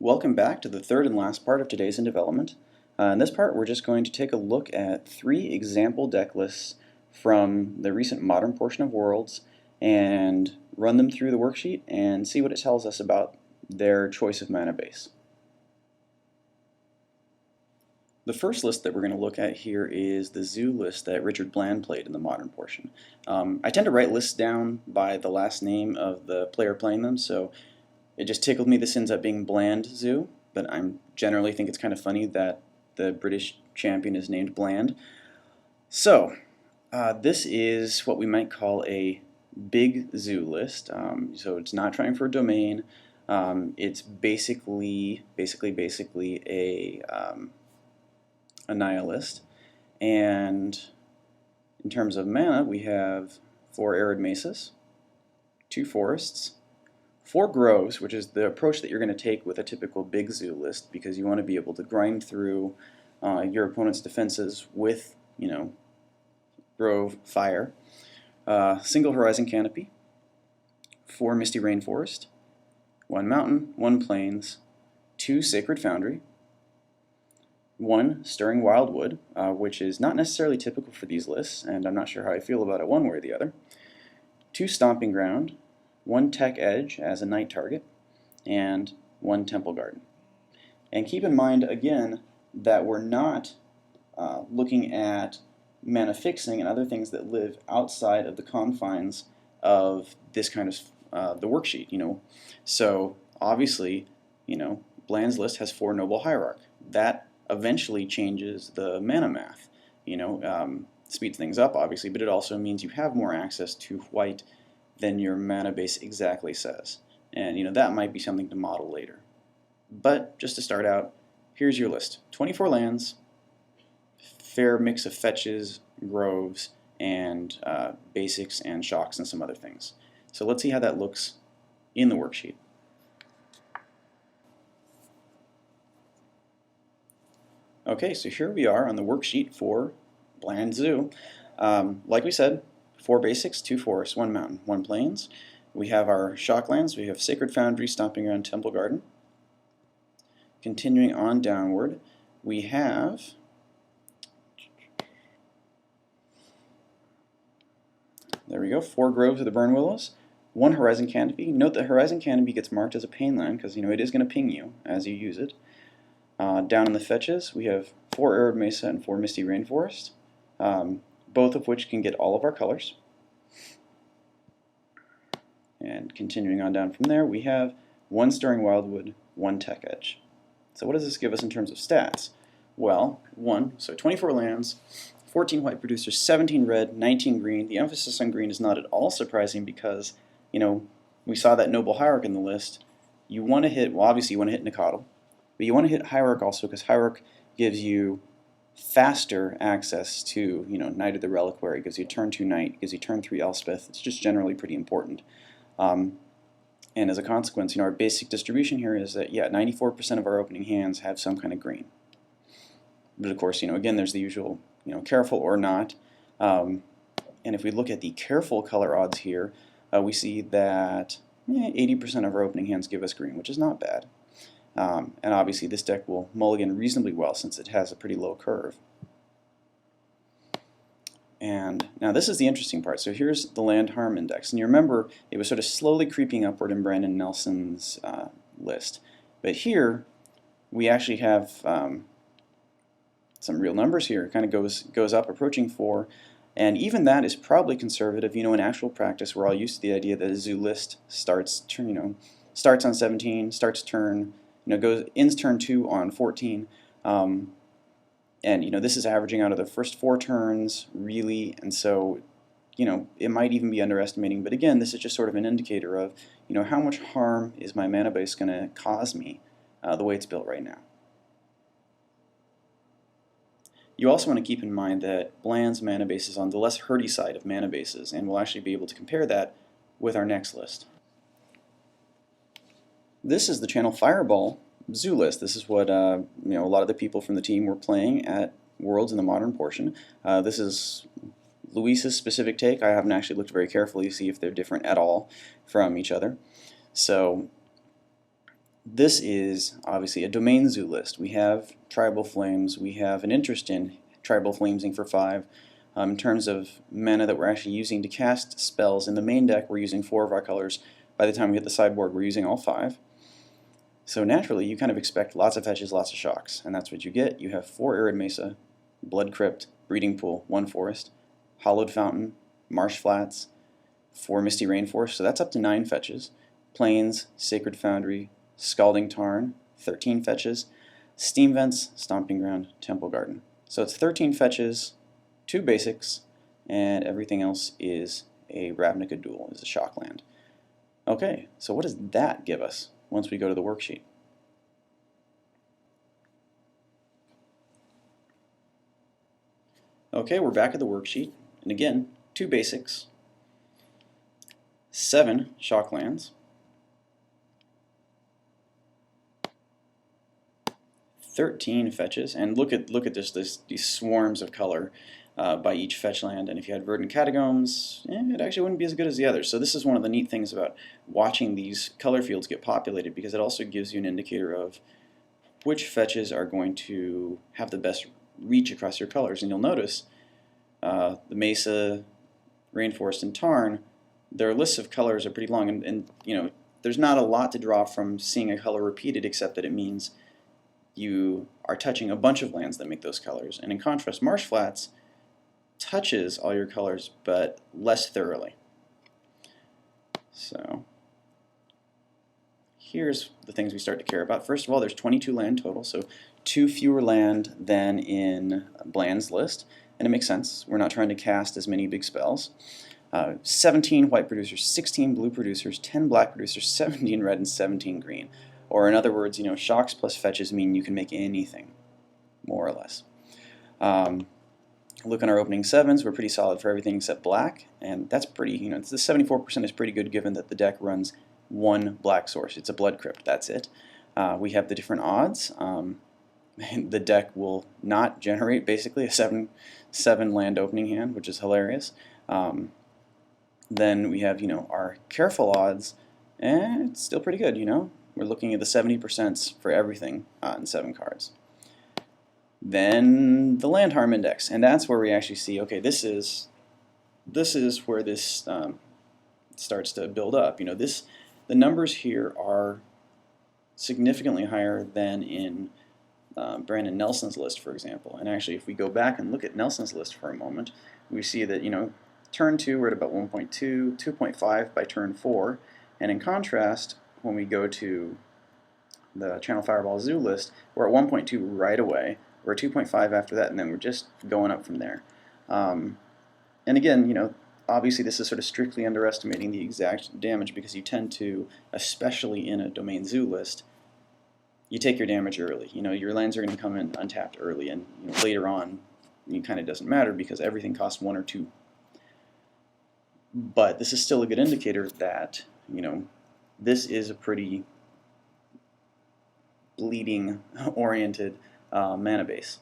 Welcome back to the third and last part of today's in development. In this part we're just going to take a look at 3 example deck lists from the recent modern portion of Worlds and run them through the worksheet and see what it tells us about their choice of mana base. The first list that we're going to look at here is the Zoo list that Richard Bland played in the modern portion. I tend to write lists down by the last name of the player playing them, so it just tickled me this ends up being Bland Zoo, but I generally think it's kind of funny that the British champion is named Bland. So, this is what we might call a big zoo list. So it's not trying for a domain. It's basically a nihilist. And in terms of mana, we have 4 arid mesas, 2 forests, 4 groves, which is the approach that you're going to take with a typical big zoo list, because you want to be able to grind through your opponent's defenses with, grove, fire. Single horizon canopy, 4 misty rainforest, 1 mountain, 1 plains, 2 sacred foundry, 1 stirring wildwood, which is not necessarily typical for these lists, and I'm not sure how I feel about it one way or the other, 2 stomping ground, 1 tech edge as a night target, and 1 temple garden. And keep in mind, again, that we're not looking at mana fixing and other things that live outside of the confines of this kind of the worksheet. So obviously, Bland's list has 4 noble hierarch. That eventually changes the mana math. Speeds things up, obviously, but it also means you have more access to white than your mana base exactly says. And that might be something to model later. But just to start out, here's your list. 24 lands, fair mix of fetches, groves, and basics and shocks and some other things. So let's see how that looks in the worksheet. Okay, so here we are on the worksheet for Bland Zoo. Like we said, 4 basics, 2 forests, 1 mountain, 1 plains. We have our shocklands. We have Sacred Foundry, Stomping Ground, Temple Garden. Continuing on downward, we have there we go, 4 groves of the Burn Willows, 1 horizon canopy. Note that horizon canopy gets marked as a pain land because it is going to ping you as you use it. Down in the fetches, we have 4 arid mesa and 4 misty rainforest. Both of which can get all of our colors. And continuing on down from there, we have 1 stirring wildwood, 1 tech edge. So what does this give us in terms of stats? Well, 24 lands, 14 white producers, 17 red, 19 green. The emphasis on green is not at all surprising because, we saw that noble hierarch in the list. You want to hit, well, obviously you want to hit Nicodle, but you want to hit hierarch also because hierarch gives you faster access to, Knight of the Reliquary, gives you turn 2 Knight, gives you turn 3 Elspeth. It's just generally pretty important. And as a consequence, our basic distribution here is that, 94% of our opening hands have some kind of green. But of course, again, there's the usual, careful or not. And if we look at the careful color odds here, we see that 80% of our opening hands give us green, which is not bad. And obviously this deck will mulligan reasonably well since it has a pretty low curve. And now this is the interesting part. So here's the land harm index. And you remember it was sort of slowly creeping upward in Brandon Nelson's list. But here we actually have some real numbers here. It kind of goes up, approaching 4. And even that is probably conservative. In actual practice we're all used to the idea that a zoo list starts on 17, starts turn, ends turn 2 on 14, and this is averaging out of the first 4 turns really, and so it might even be underestimating. But again, this is just sort of an indicator of how much harm is my mana base going to cause me the way it's built right now. You also want to keep in mind that Bland's mana base is on the less hurty side of mana bases, and we'll actually be able to compare that with our next list. This is the Channel Fireball Zoo list. This is what a lot of the people from the team were playing at Worlds in the modern portion. This is Luis's specific take. I haven't actually looked very carefully to see if they're different at all from each other. So This is obviously a domain zoo list. We have tribal flames. We have an interest in tribal flamesing for 5. In terms of mana that we're actually using to cast spells in the main deck, we're using 4 of our colors. By the time we hit the sideboard, we're using all 5. So naturally, you kind of expect lots of fetches, lots of shocks, and that's what you get. You have 4 Arid Mesa, Blood Crypt, Breeding Pool, 1 Forest, Hollowed Fountain, Marsh Flats, 4 Misty Rainforest, so that's up to 9 fetches, Plains, Sacred Foundry, Scalding Tarn, 13 fetches, Steam Vents, Stomping Ground, Temple Garden. So it's 13 fetches, 2 basics, and everything else is a Ravnica Duel, is a shock land. Okay, so what does that give us once we go to the worksheet? Okay, we're back at the worksheet, and again, 2 basics, 7 shock lands, 13 fetches, and look at these swarms of color by each fetch land. And if you had Verdant Catacombs, it actually wouldn't be as good as the others. So this is one of the neat things about watching these color fields get populated, because it also gives you an indicator of which fetches are going to have the best reach across your colors. And you'll notice the Mesa, Rainforest, and Tarn, their lists of colors are pretty long, and you know, there's not a lot to draw from seeing a color repeated, except that it means you are touching a bunch of lands that make those colors. And in contrast, Marsh Flats touches all your colors, but less thoroughly. So here's the things we start to care about. First of all, there's 22 land total, so 2 fewer land than in Bland's list. And it makes sense. We're not trying to cast as many big spells. 17 white producers, 16 blue producers, 10 black producers, 17 red, and 17 green. Or in other words, you know, shocks plus fetches mean you can make anything, more or less. Look on our opening 7s, we're pretty solid for everything except black, and that's pretty, you know, the 74% is pretty good given that the deck runs 1 black source. It's a Blood Crypt, that's it. We have the different odds. The deck will not generate basically a 7 land opening hand, which is hilarious. Then we have, you know, our careful odds, and it's still pretty good, you know. We're looking at the 70% for everything in 7 cards. Then the land harm index, and that's where we actually see, okay, this is where this starts to build up. You know, the numbers here are significantly higher than in Brandon Nelson's list, for example. And actually, if we go back and look at Nelson's list for a moment, we see that, you know, turn 2 we're at about 1.2, 2.5 by turn 4, and in contrast, when we go to the Channel Fireball Zoo list, we're at 1.2 right away. We're at 2.5 after that, and then we're just going up from there. And again, you know, obviously this is sort of strictly underestimating the exact damage, because you tend to, especially in a Domain Zoo list, you take your damage early. You know, your lands are going to come in untapped early, and you know, later on, it kind of doesn't matter because everything costs 1 or 2. But this is still a good indicator that, you know, this is a pretty bleeding-oriented mana base.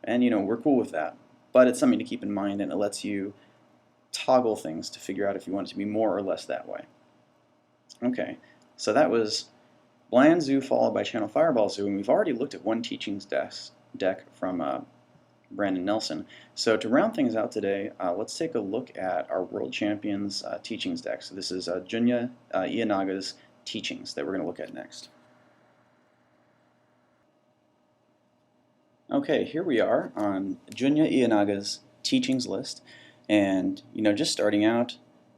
And, you know, we're cool with that. But it's something to keep in mind, and it lets you toggle things to figure out if you want it to be more or less that way. Okay, so that was Bland Zoo followed by Channel Fireball Zoo, and we've already looked at one Teachings deck from Brandon Nelson. So to round things out today, let's take a look at our World Champions Teachings deck. So this is Junya Ianaga's Teachings that we're going to look at next. Okay, here we are on Junya Ianaga's Teachings list, and you know, just starting out,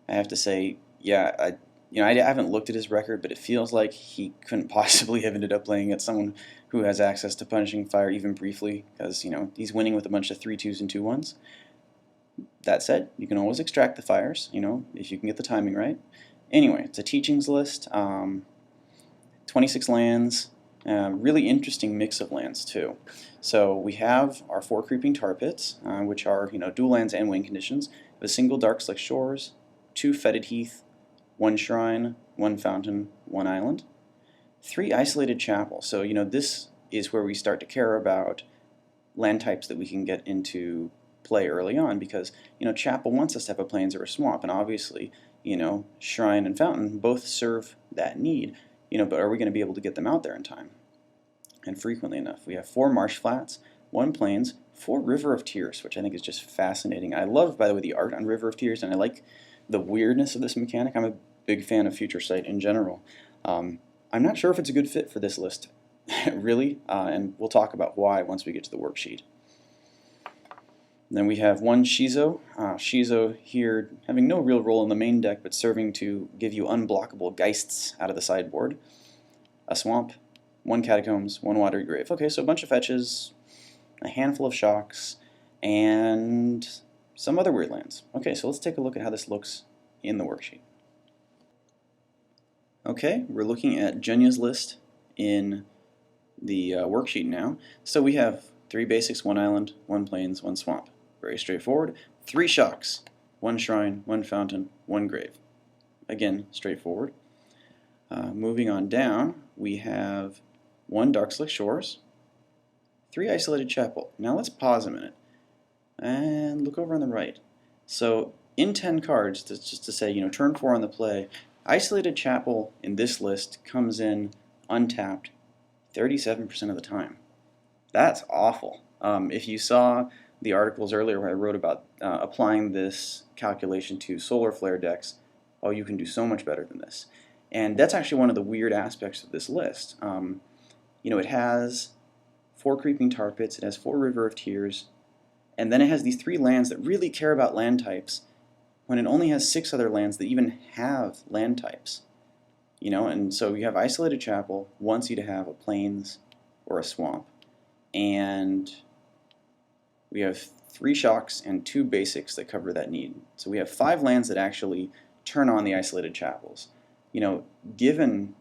I have to say, yeah, I haven't looked at his record, but it feels like he couldn't possibly have ended up playing at someone who has access to Punishing Fire even briefly, because you know, he's winning with a bunch of 3-2s and 2-1s. That said, you can always extract the fires, you know, if you can get the timing right. Anyway, it's a Teachings list, 26 lands, really interesting mix of lands too. So we have our 4 Creeping Tar Pits, which are, you know, dual lands and win conditions, a single Darkslick Shores, 2 Fetid Heath, 1 Shrine, 1 Fountain, 1 Island, 3 Isolated Chapels. So, you know, this is where we start to care about land types that we can get into play early on, because, you know, Chapel wants us to have a Plains or a Swamp, and obviously, you know, Shrine and Fountain both serve that need. but are we going to be able to get them out there in time and frequently enough? We have 4 marsh flats, 1 plains, 4 river of tears, which I think is just fascinating. I love, by the way, the art on river of tears, and I like the weirdness of this mechanic. I'm a big fan of Future Sight in general. I'm not sure if it's a good fit for this list, really, and we'll talk about why once we get to the worksheet. Then we have 1 Shizo. Shizo here having no real role in the main deck, but serving to give you unblockable Geists out of the sideboard. A swamp, 1 Catacombs, 1 Watery Grave. Okay, so a bunch of fetches, a handful of shocks, and some other weird lands. Okay, so let's take a look at how this looks in the worksheet. Okay, we're looking at Jenya's list in the worksheet now. So we have 3 basics, 1 island, 1 plains, 1 swamp. Very straightforward. 3 shocks, 1 shrine, 1 fountain, 1 grave. Again, straightforward. Moving on down, we have 1 Darkslick Shores, 3 Isolated Chapel. Now let's pause a minute and look over on the right. So in 10 cards, just to say, turn 4 on the play, Isolated Chapel in this list comes in untapped 37% of the time. That's awful. If you saw the articles earlier where I wrote about applying this calculation to solar flare decks, oh, you can do so much better than this. And that's actually one of the weird aspects of this list. It has 4 Creeping Tar Pits, it has 4 River of Tears, and then it has these 3 lands that really care about land types when it only has 6 other lands that even have land types. And so you have Isolated Chapel wants you to have a plains or a swamp. And we have 3 shocks and 2 basics that cover that need. So we have 5 lands that actually turn on the Isolated Chapels. Given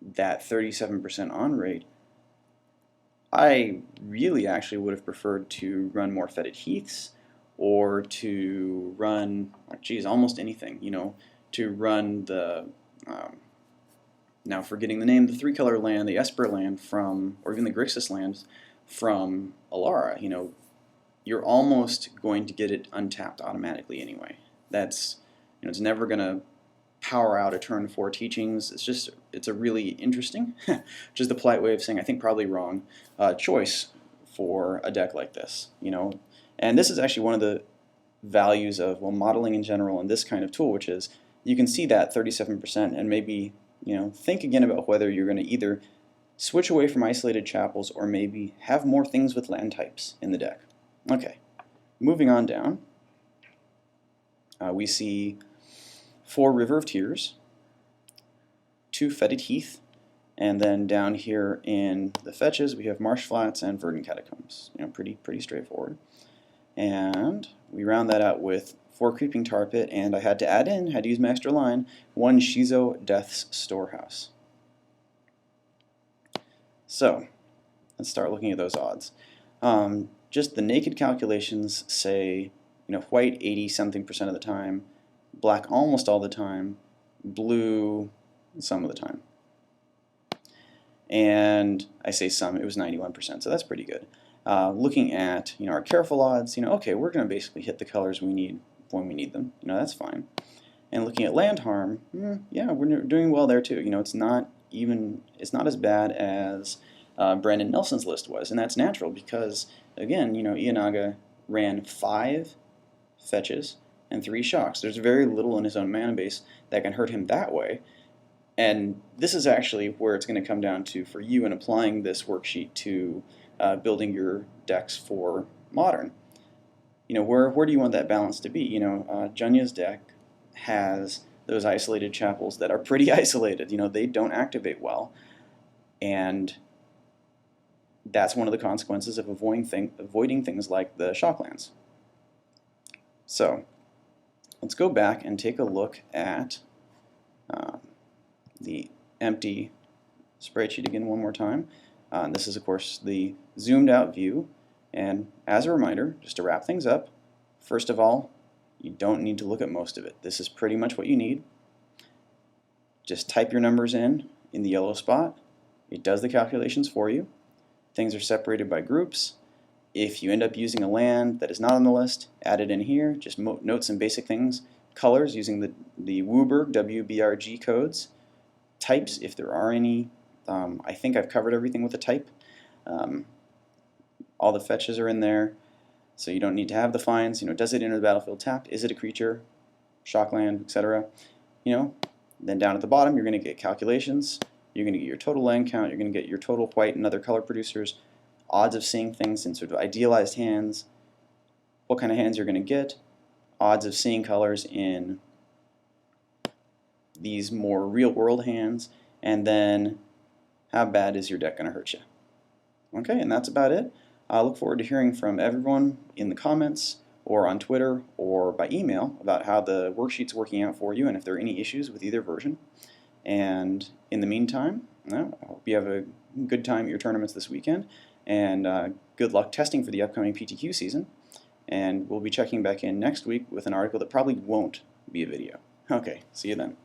that 37% on rate, I really actually would have preferred to run more Fetid Heaths, or to run, almost anything, to run the, now forgetting the name, the 3-color land, the Esper land from, or even the Grixis lands from Alara. You're almost going to get it untapped automatically anyway. That's, it's never going to power out a turn 4 teachings. It's a really interesting, which is the polite way of saying I think probably wrong, choice for a deck like this. And this is actually one of the values of modeling in general and this kind of tool, which is you can see that 37% and maybe think again about whether you're going to either switch away from Isolated Chapels or maybe have more things with land types in the deck. Okay, moving on down, we see 4 River of Tears, 2 Fetid Heath, and then down here in the fetches we have Marsh Flats and Verdant Catacombs. Pretty straightforward. And we round that out with 4 Creeping Tar Pit, and I had to use my extra line, 1 Shizo Death's Storehouse. So, let's start looking at those odds. Just the naked calculations say, white 80-something% of the time, black almost all the time, blue some of the time. And I say some, it was 91%, so that's pretty good. Looking at our careful odds, okay, we're going to basically hit the colors we need when we need them. That's fine. And looking at land harm, yeah, we're doing well there too. It's not as bad as Brandon Nelson's list was, and that's natural because again, Ienaga ran 5 fetches and 3 shocks. There's very little in his own mana base that can hurt him that way. And this is actually where it's going to come down to for you in applying this worksheet to building your decks for Modern. Where do you want that balance to be? Jenya's deck has those Isolated Chapels that are pretty isolated. They don't activate well. And that's one of the consequences of avoiding things like the Shocklands. So let's go back and take a look at the empty spreadsheet again one more time. This is, of course, the zoomed out view. And as a reminder, just to wrap things up, first of all, you don't need to look at most of it. This is pretty much what you need. Just type your numbers in the yellow spot. It does the calculations for you. Things are separated by groups. If you end up using a land that is not on the list, add it in here. Just note some basic things. Colors using the WBRG codes. types, if there are any. I think I've covered everything with a type. All the fetches are in there, so you don't need to have the finds. Does it enter the battlefield tapped? Is it a creature? Shockland, etc. Then down at the bottom, you're going to get calculations. You're going to get your total land count. You're going to get your total white and other color producers, odds of seeing things in sort of idealized hands, what kind of hands you're going to get, odds of seeing colors in these more real-world hands, and then how bad is your deck going to hurt you. Okay, and that's about it. I look forward to hearing from everyone in the comments or on Twitter or by email about how the worksheet's working out for you and if there are any issues with either version. And in the meantime, I hope you have a good time at your tournaments this weekend, and good luck testing for the upcoming PTQ season. And we'll be checking back in next week with an article that probably won't be a video. Okay, see you then.